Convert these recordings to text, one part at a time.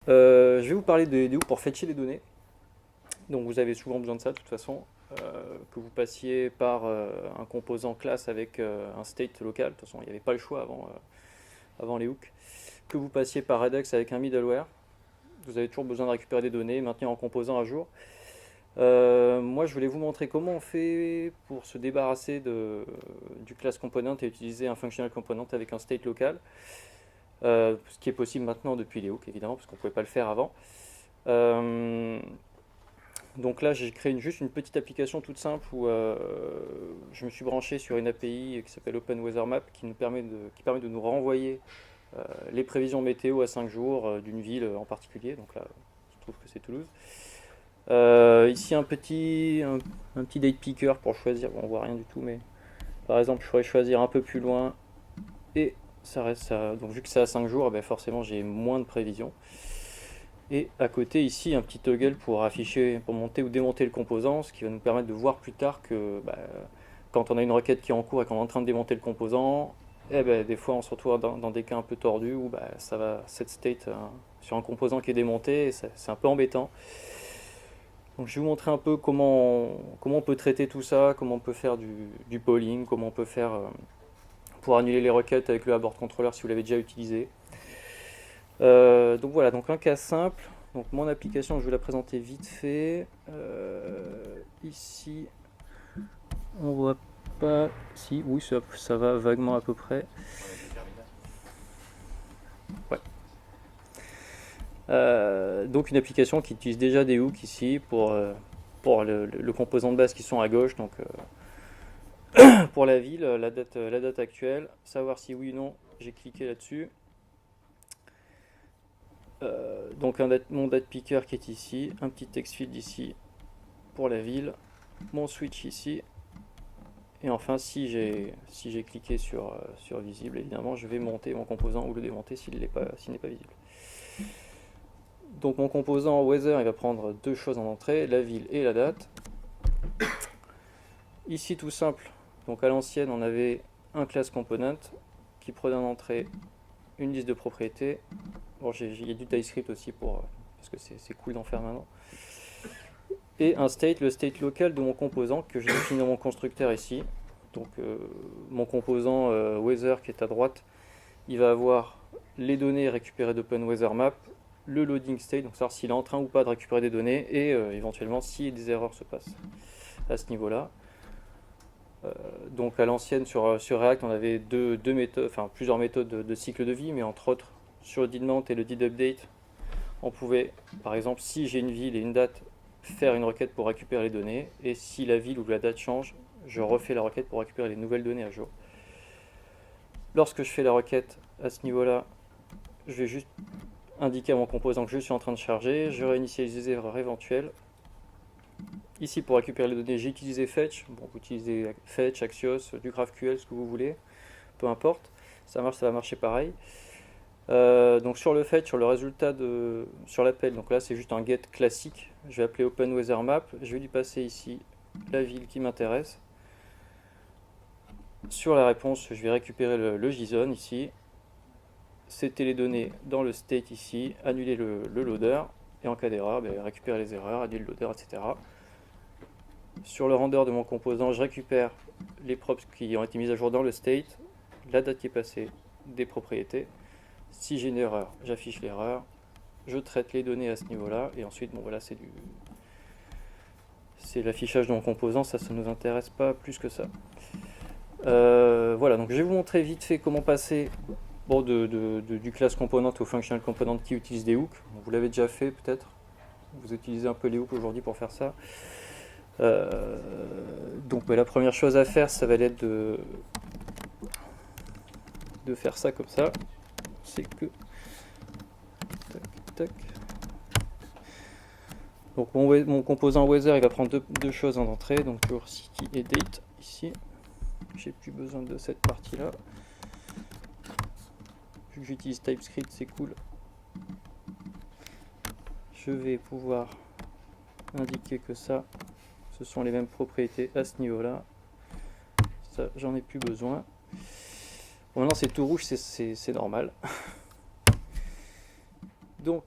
Je vais vous parler des hooks pour fetcher les données. Donc vous avez souvent besoin de ça de toute façon. Que vous passiez par un composant classe avec un state local. De toute façon, il n'y avait pas le choix avant les hooks. Que vous passiez par Redux avec un middleware. Vous avez toujours besoin de récupérer des données, maintenir en composant à jour. Moi, je voulais vous montrer comment on fait pour se débarrasser du class component et utiliser un functional component avec un state local. Ce qui est possible maintenant depuis les hooks, évidemment, parce qu'on ne pouvait pas le faire avant. Euh, donc là, j'ai créé juste une petite application toute simple où je me suis branché sur une API qui s'appelle Open Weather Map qui permet de nous renvoyer les prévisions météo à 5 jours d'une ville en particulier. Donc là, je trouve que c'est Toulouse. Ici, un petit date picker pour choisir. Bon, on voit rien du tout, mais par exemple, je pourrais choisir un peu plus loin et ça reste ça. Donc, vu que c'est à 5 jours, eh ben, forcément, j'ai moins de prévisions. Et à côté, ici, un petit toggle pour afficher, pour monter ou démonter le composant, ce qui va nous permettre de voir plus tard que quand on a une requête qui est en cours et qu'on est en train de démonter le composant, eh ben, des fois, on se retrouve dans des cas un peu tordus où ça va set state sur un composant qui est démonté et c'est un peu embêtant. Donc je vais vous montrer un peu comment on peut traiter tout ça, comment on peut faire du polling, comment on peut faire pour annuler les requêtes avec le abort controller si vous l'avez déjà utilisé. Donc voilà, donc un cas simple. Donc mon application, je vais la présenter vite fait. Ici, on voit pas. Si, oui, ça va vaguement à peu près. Ouais. Donc une application qui utilise déjà des hooks ici pour le composant de base qui sont à gauche. Donc pour la ville, la date actuelle, savoir si oui ou non j'ai cliqué là-dessus. Donc mon date picker qui est ici, un petit text field ici pour la ville, mon switch ici, et enfin si j'ai cliqué sur visible, évidemment je vais monter mon composant ou le démonter s'il n'est pas visible. Donc mon composant weather il va prendre deux choses en entrée, la ville et la date. Ici tout simple, donc à l'ancienne on avait un class component qui prenait en entrée une liste de propriétés. Bon, il y a du TypeScript aussi parce que c'est cool d'en faire maintenant. Et un state, le state local de mon composant que j'ai défini dans mon constructeur ici. Donc mon composant weather qui est à droite, il va avoir les données récupérées d'Open Weather Map, le loading state, donc savoir s'il est en train ou pas de récupérer des données, et éventuellement si des erreurs se passent à ce niveau-là. Donc à l'ancienne sur React, on avait deux méthodes, enfin plusieurs méthodes de cycle de vie, mais entre autres sur le did mount et le did update, on pouvait, par exemple, si j'ai une ville et une date, faire une requête pour récupérer les données, et si la ville ou la date change, je refais la requête pour récupérer les nouvelles données à jour. Lorsque je fais la requête à ce niveau-là, je vais juste indiquer à mon composant que je suis en train de charger, je réinitialise les erreurs éventuelles. Ici, pour récupérer les données, j'ai utilisé Fetch. Bon, vous utilisez Fetch, Axios, du GraphQL, ce que vous voulez, peu importe. Ça marche, ça va marcher pareil. Donc sur le fetch, sur le résultat sur l'appel, donc là c'est juste un get classique. Je vais appeler Open Weather Map. Je vais lui passer ici la ville qui m'intéresse. Sur la réponse, je vais récupérer le JSON ici. C'était les données dans le state ici, annuler le loader, et en cas d'erreur, récupérer les erreurs, annuler le loader, etc. Sur le render de mon composant, je récupère les props qui ont été mises à jour dans le state, la date qui est passée, des propriétés. Si j'ai une erreur, j'affiche l'erreur, je traite les données à ce niveau-là, et ensuite, bon voilà, c'est l'affichage de mon composant, ça ne nous intéresse pas plus que ça. Voilà, donc je vais vous montrer vite fait comment passer du class component au functional component qui utilise des hooks. Vous l'avez déjà fait peut-être, vous utilisez un peu les hooks aujourd'hui pour faire ça. Donc la première chose à faire, ça va être de faire ça comme ça. C'est que tac, tac. Donc mon composant weather il va prendre deux choses en entrée, donc toujours city et date ici. J'ai plus besoin de cette partie là. Vu que j'utilise TypeScript, c'est cool. Je vais pouvoir indiquer que ça, ce sont les mêmes propriétés à ce niveau là. Ça, j'en ai plus besoin. Bon, maintenant c'est tout rouge, c'est normal. Donc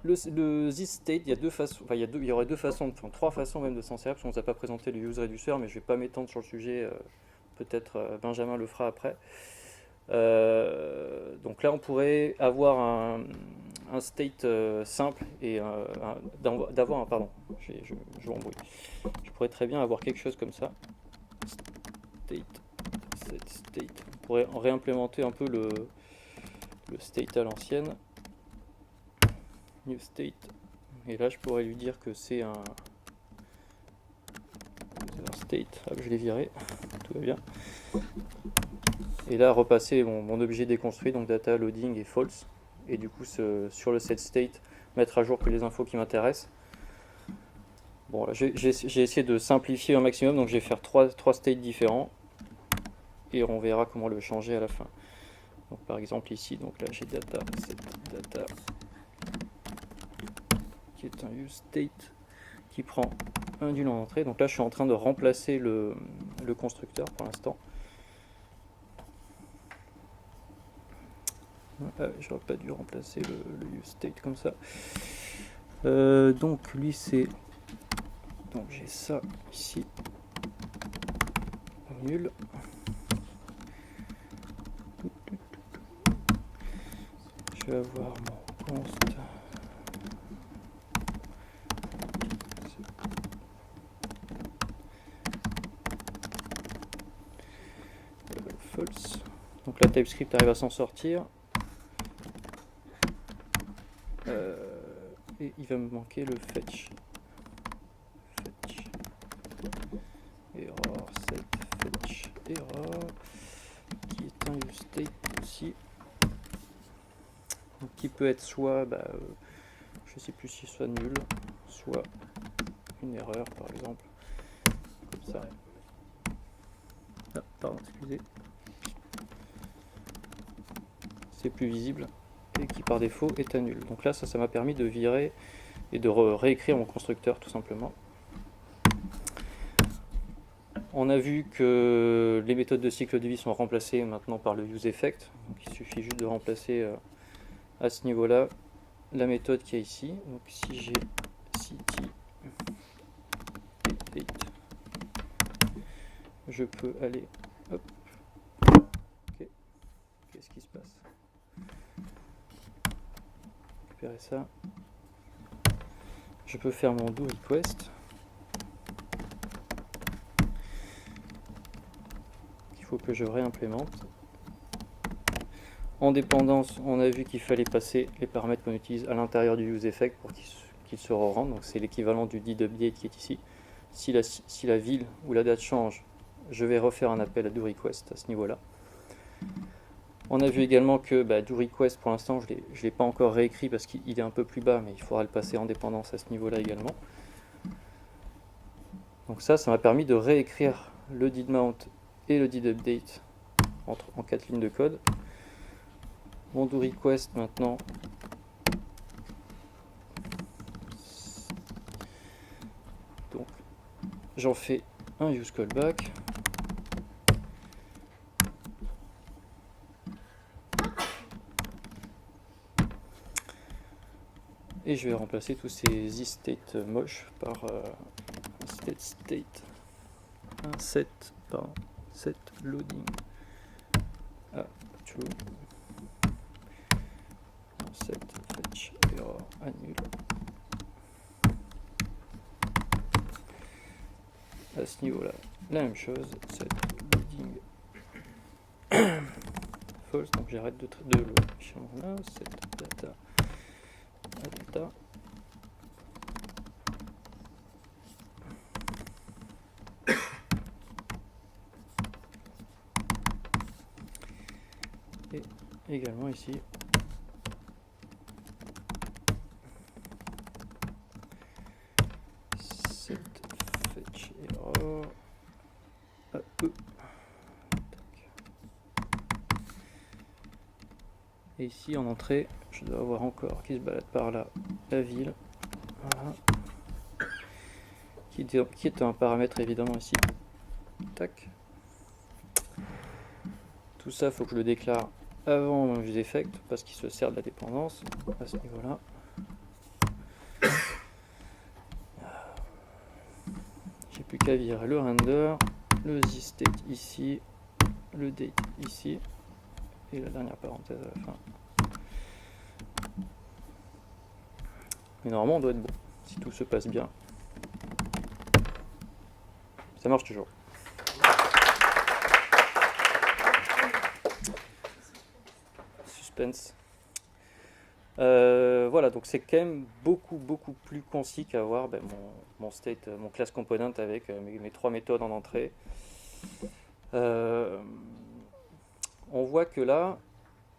Le this-state, il y a deux façons, enfin, il y aurait deux façons, enfin, trois façons même de s'en servir, parce qu'on ne nous a pas présenté le use reducer, mais je ne vais pas m'étendre sur le sujet, peut-être Benjamin le fera après. Donc là, on pourrait avoir un state simple et d'avoir un, pardon, je m'embrouille. Je pourrais très bien avoir quelque chose comme ça. State, set state. On pourrait réimplémenter un peu le state à l'ancienne. New state. Et là, je pourrais lui dire que c'est un state. Hop, je l'ai viré. Tout va bien. Et là, repasser mon objet déconstruit, donc data, loading et false. Et du coup, sur le set state, mettre à jour que les infos qui m'intéressent. Bon, là, j'ai essayé de simplifier au maximum, donc je vais faire trois states différents. Et on verra comment le changer à la fin. Donc, par exemple, ici, donc là, j'ai data, set data, qui est un use state qui prend un nul en entrée. Donc là, je suis en train de remplacer le constructeur pour l'instant. J'aurais pas dû remplacer le use state comme ça. Donc lui c'est, donc j'ai ça ici, nul. Je vais avoir mon const false. Donc là TypeScript arrive à s'en sortir. Et il va me manquer le fetch. Error, set, fetch, error, qui est un use state aussi. Donc, qui peut être soit, je sais plus si soit nul, soit une erreur par exemple, comme ça. Ah, pardon, excusez. C'est plus visible. Et qui par défaut est un nul. Donc là, ça m'a permis de virer et de réécrire mon constructeur tout simplement. On a vu que les méthodes de cycle de vie sont remplacées maintenant par le useEffect. Donc il suffit juste de remplacer à ce niveau-là la méthode qui est ici. Donc si j'ai city date, je peux aller, hop, ok, qu'est-ce qui se passe? Récupérer ça. Je peux faire mon do request. Il faut que je réimplémente. En dépendance, on a vu qu'il fallait passer les paramètres qu'on utilise à l'intérieur du useEffect pour qu'ils se rendent. Donc c'est l'équivalent du did_update qui est ici. Si la ville ou la date change, je vais refaire un appel à doRequest à ce niveau-là. On a vu également que doRequest, pour l'instant, je ne l'ai pas encore réécrit parce qu'il est un peu plus bas, mais il faudra le passer en dépendance à ce niveau-là également. Donc ça m'a permis de réécrire le didMount et le didUpdate en 4 lignes de code. Mon doRequest maintenant, donc j'en fais un useCallback. Et je vais remplacer tous ces isState moches par un set loading true, set fetch error annule. À ce niveau-là, la même chose, set loading false, donc j'arrête de le changer là, set data. Et également ici set fetch error et ici en entrée je dois avoir encore qui se balade par là la ville, voilà, qui est un paramètre évidemment ici. Tac. Tout ça, il faut que je le déclare avant mon useEffect parce qu'il se sert de la dépendance à ce niveau-là. plus qu'à virer le render, le zState ici, le date ici, et la dernière parenthèse à la fin. Mais normalement on doit être bon, si tout se passe bien. Ça marche toujours. Suspense. Voilà, donc c'est quand même beaucoup plus concis qu'avoir mon state, mon class component avec mes trois méthodes en entrée. On voit que là,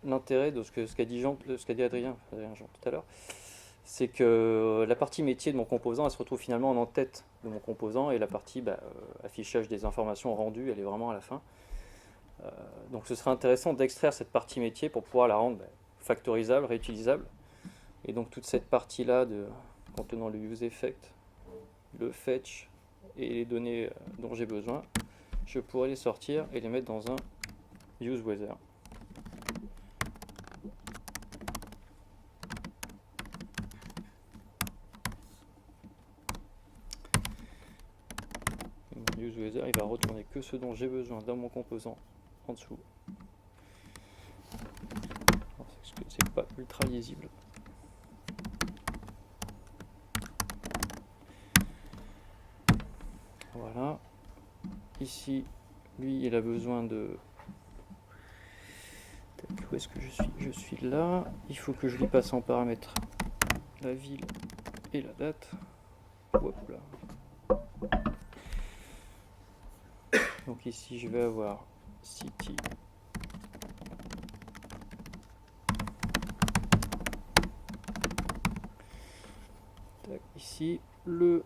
l'intérêt de ce qu'a dit Adrien Jean tout à l'heure, c'est que la partie métier de mon composant, elle se retrouve finalement en tête de mon composant, et la partie affichage des informations rendues, elle est vraiment à la fin. Donc ce serait intéressant d'extraire cette partie métier pour pouvoir la rendre factorisable, réutilisable. Et donc toute cette partie-là contenant le useEffect, le fetch et les données dont j'ai besoin, je pourrais les sortir et les mettre dans un useWeather. Mon useWeather, il va retourner que ce dont j'ai besoin dans mon composant en dessous. C'est pas ultra lisible. Voilà. Ici, lui, il a besoin de... Où est-ce que je suis? Je suis là. Il faut que je lui passe en paramètre la ville et la date. Hop là. Donc ici, je vais avoir city. Tac, ici, le...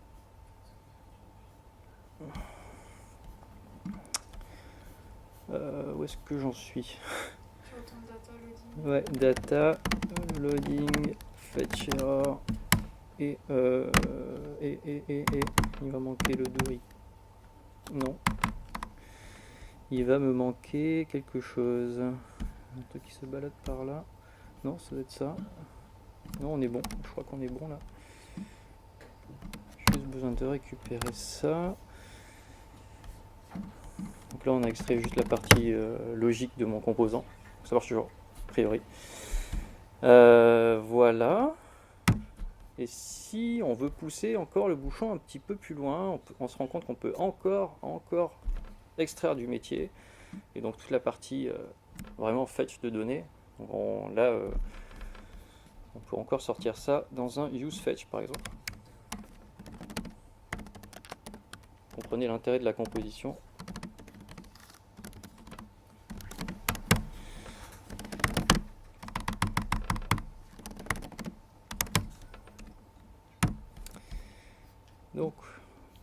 où est-ce que j'en suis? Ouais, data, loading, fetch error, et il va manquer le dory. Non. Il va me manquer quelque chose. Un truc qui se balade par là. Non, ça doit être ça. Non, on est bon. Je crois qu'on est bon là. J'ai juste besoin de récupérer ça. Donc là, on a extrait juste la partie logique de mon composant. Ça marche toujours, a priori. Voilà. Et si on veut pousser encore le bouchon un petit peu plus loin, on se rend compte qu'on peut encore extraire du métier. Et donc toute la partie vraiment fetch de données. Donc là, on peut encore sortir ça dans un useFetch par exemple. Comprenez l'intérêt de la composition. Donc,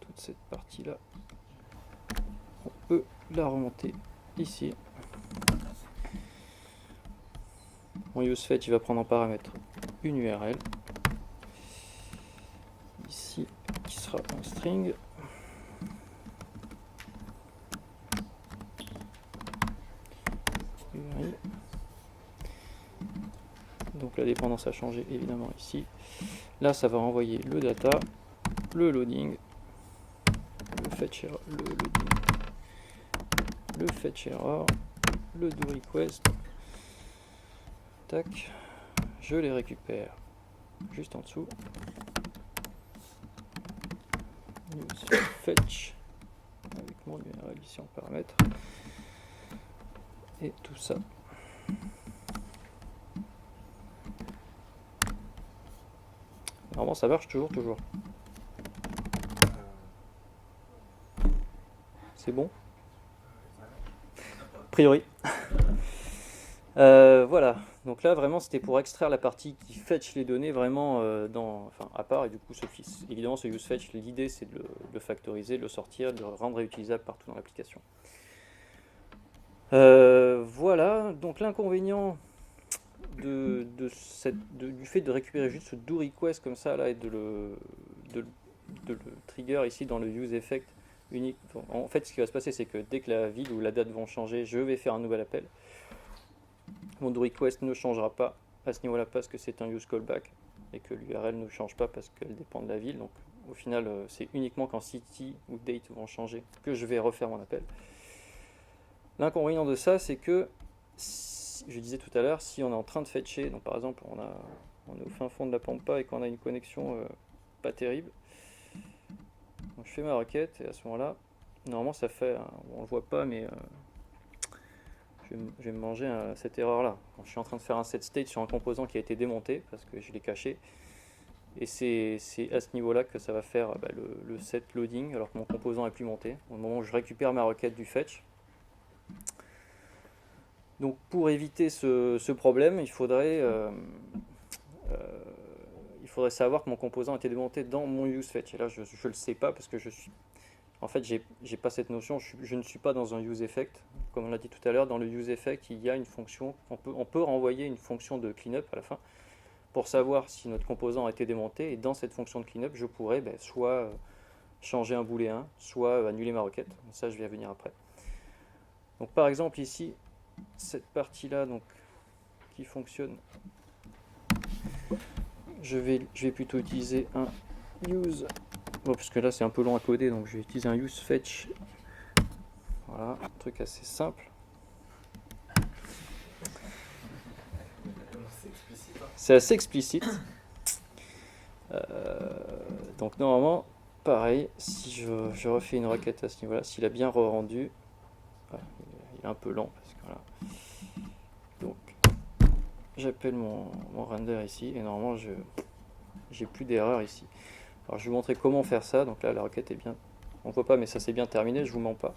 toute cette partie-là, on peut la remonter ici. Mon useFetch, il va prendre en paramètre une URL. Ici, qui sera un string. Donc la dépendance a changé évidemment ici. Là, ça va renvoyer le data, le loading, le fetch error, le fetch error, le do request. Tac, je les récupère juste en dessous. Fetch avec mon URL ici en paramètre. Et tout ça. Normalement ça marche toujours. C'est bon? A priori. Voilà, donc là vraiment c'était pour extraire la partie qui fetch les données vraiment à part, et du coup évidemment ce useFetch, l'idée c'est de le factoriser, de le sortir, de le rendre réutilisable partout dans l'application. Voilà, donc l'inconvénient du fait de récupérer juste ce do request comme ça là et de le trigger ici dans le useEffect unique. En fait ce qui va se passer c'est que dès que la ville ou la date vont changer, je vais faire un nouvel appel. Mon do request ne changera pas à ce niveau-là parce que c'est un use callback et que l'URL ne change pas parce qu'elle dépend de la ville. Donc au final, c'est uniquement quand city ou date vont changer que je vais refaire mon appel. L'inconvénient de ça, c'est que, je disais tout à l'heure, si on est en train de fetcher, donc par exemple on est au fin fond de la pampa et qu'on a une connexion pas terrible, donc je fais ma requête et à ce moment-là, normalement ça fait, on le voit pas, mais je vais me manger cette erreur-là. Quand je suis en train de faire un set state sur un composant qui a été démonté parce que je l'ai caché, et c'est à ce niveau-là que ça va faire le set loading alors que mon composant est plus monté, au moment où je récupère ma requête du fetch. Donc pour éviter ce problème, il faudrait savoir que mon composant a été démonté dans mon useFetch. Et là, je ne le sais pas parce que en fait, j'ai pas cette notion. Je ne suis pas dans un useEffect. Comme on l'a dit tout à l'heure, dans le useEffect, il y a une fonction. On peut renvoyer une fonction de cleanup à la fin pour savoir si notre composant a été démonté. Et dans cette fonction de cleanup, je pourrais soit changer un booléen, soit annuler ma requête. Ça, je vais y venir après. Donc par exemple ici, cette partie-là donc qui fonctionne, je vais plutôt utiliser un use, parce que là c'est un peu long à coder, donc je vais utiliser un use fetch. Voilà, un truc assez simple. C'est assez explicite. Donc normalement, pareil, si je refais une requête à ce niveau-là, s'il a bien re-rendu, il est un peu lent parce que voilà. Donc j'appelle mon render ici et normalement j'ai plus d'erreur ici. Alors je vais vous montrer comment faire ça. Donc là la requête est bien, on voit pas mais ça c'est bien terminé, je vous mens pas.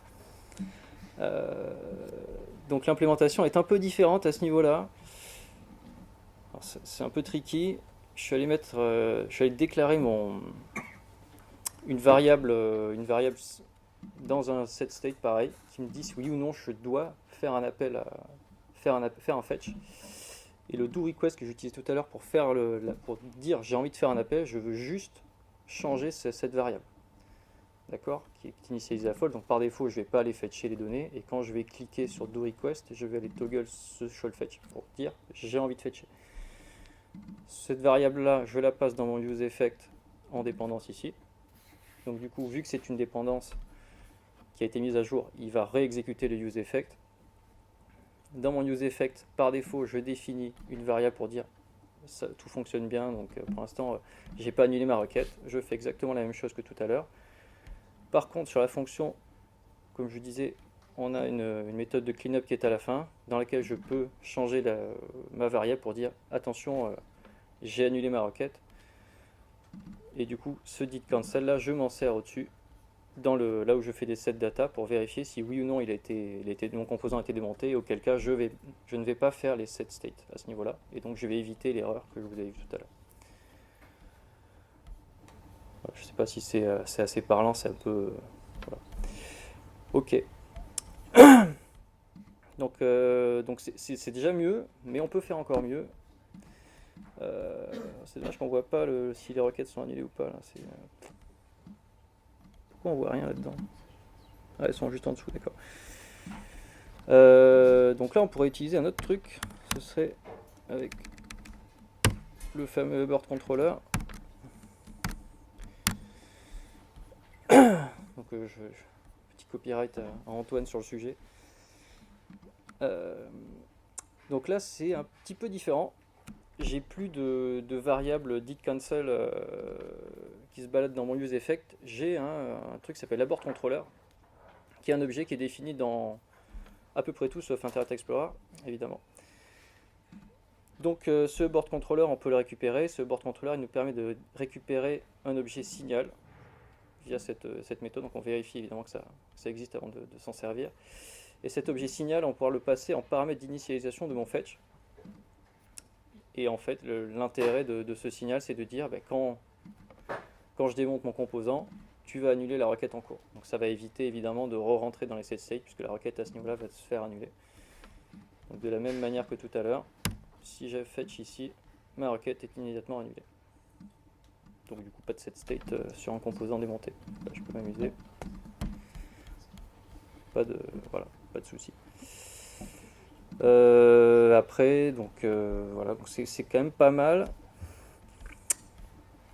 Donc l'implémentation est un peu différente à ce niveau-là. C'est un peu tricky. Je suis allé déclarer une variable dans un set state pareil, qui me dit si oui ou non je dois faire un appel faire un fetch. Et le do request que j'utilisais tout à l'heure pour dire j'ai envie de faire un appel, je veux juste changer cette variable, d'accord, qui est initialisée à false. Donc par défaut, je ne vais pas aller fetcher les données. Et quand je vais cliquer sur do request, je vais aller toggle ce show fetch pour dire j'ai envie de fetcher. Cette variable-là, je la passe dans mon useEffect en dépendance ici. Donc du coup, vu que c'est une dépendance qui a été mise à jour, il va réexécuter le useEffect. Dans mon useEffect, par défaut, je définis une variable pour dire ça, tout fonctionne bien. Donc pour l'instant, j'ai pas annulé ma requête. Je fais exactement la même chose que tout à l'heure. Par contre, sur la fonction, comme je disais, on a une méthode de cleanup qui est à la fin, dans laquelle je peux changer ma variable pour dire attention, j'ai annulé ma requête. Et du coup, ce did cancel là, je m'en sers au-dessus, là où je fais des set data pour vérifier si oui ou non mon composant a été démonté, et auquel cas je ne vais pas faire les set state à ce niveau-là, et donc je vais éviter l'erreur que je vous avais vue tout à l'heure. Je ne sais pas si c'est assez parlant, c'est un peu... voilà. Ok. Donc c'est déjà mieux, mais on peut faire encore mieux. C'est dommage qu'on voit pas si les requêtes sont annulées ou pas. Là. Pourquoi on voit rien là-dedans? Ah, elles sont juste en dessous, d'accord. Donc là, on pourrait utiliser un autre truc. Ce serait avec le fameux board controller. Donc petit copyright à Antoine sur le sujet. Donc là, c'est un petit peu différent. J'ai plus de variables did cancel qui se baladent dans mon useEffect. J'ai un truc qui s'appelle board controller, qui est un objet qui est défini dans à peu près tout sauf Internet Explorer, évidemment. Donc ce board controller, on peut le récupérer. Ce board controller, il nous permet de récupérer un objet signal via cette méthode. Donc on vérifie évidemment que ça existe avant de s'en servir. Et cet objet signal, on pourra le passer en paramètre d'initialisation de mon fetch. Et en fait, l'intérêt de ce signal, c'est de dire quand je démonte mon composant, tu vas annuler la requête en cours. Donc ça va éviter évidemment de re-rentrer dans les set state, puisque la requête à ce niveau-là va se faire annuler. Donc de la même manière que tout à l'heure, si je fetch ici, ma requête est immédiatement annulée. Donc du coup, pas de set state sur un composant démonté. Là, je peux m'amuser. Pas de souci. Après, donc voilà, c'est quand même pas mal.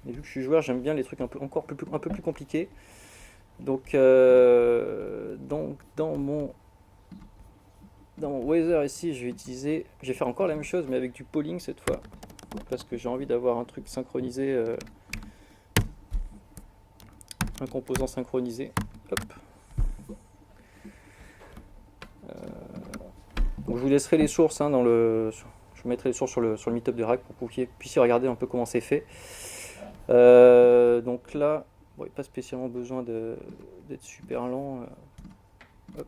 Et vu que je suis joueur, j'aime bien les trucs un peu plus compliqués. Donc, dans mon Weather ici, je vais faire encore la même chose, mais avec du polling cette fois, parce que j'ai envie d'avoir un truc synchronisé, un composant synchronisé. Hop. Donc je vous laisserai les sources hein, je vous mettrai les sources sur le meetup de Rack pour que vous puissiez regarder un peu comment c'est fait. Donc là, bon, il n'y a pas spécialement besoin d'être super lent. Hop.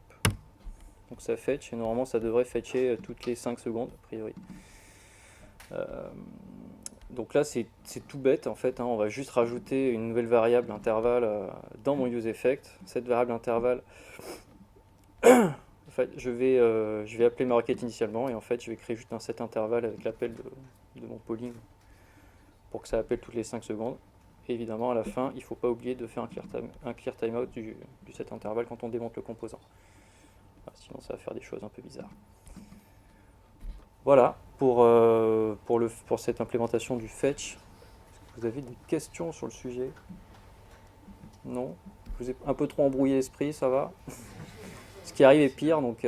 Donc ça fetch, et normalement ça devrait fetcher toutes les 5 secondes, a priori. Donc là c'est tout bête en fait, hein, on va juste rajouter une nouvelle variable intervalle dans mon useEffect. Cette variable intervalle, en fait, je vais appeler ma requête initialement, et en fait je vais créer juste un set intervalle avec l'appel de mon polling pour que ça appelle toutes les 5 secondes. Et évidemment à la fin il ne faut pas oublier de faire un clear timeout du set intervalle quand on démonte le composant. Sinon ça va faire des choses un peu bizarres. Voilà pour cette implémentation du fetch. Est-ce que vous avez des questions sur le sujet? Non? Je vous ai un peu trop embrouillé l'esprit, ça va? Ce qui arrive est pire, donc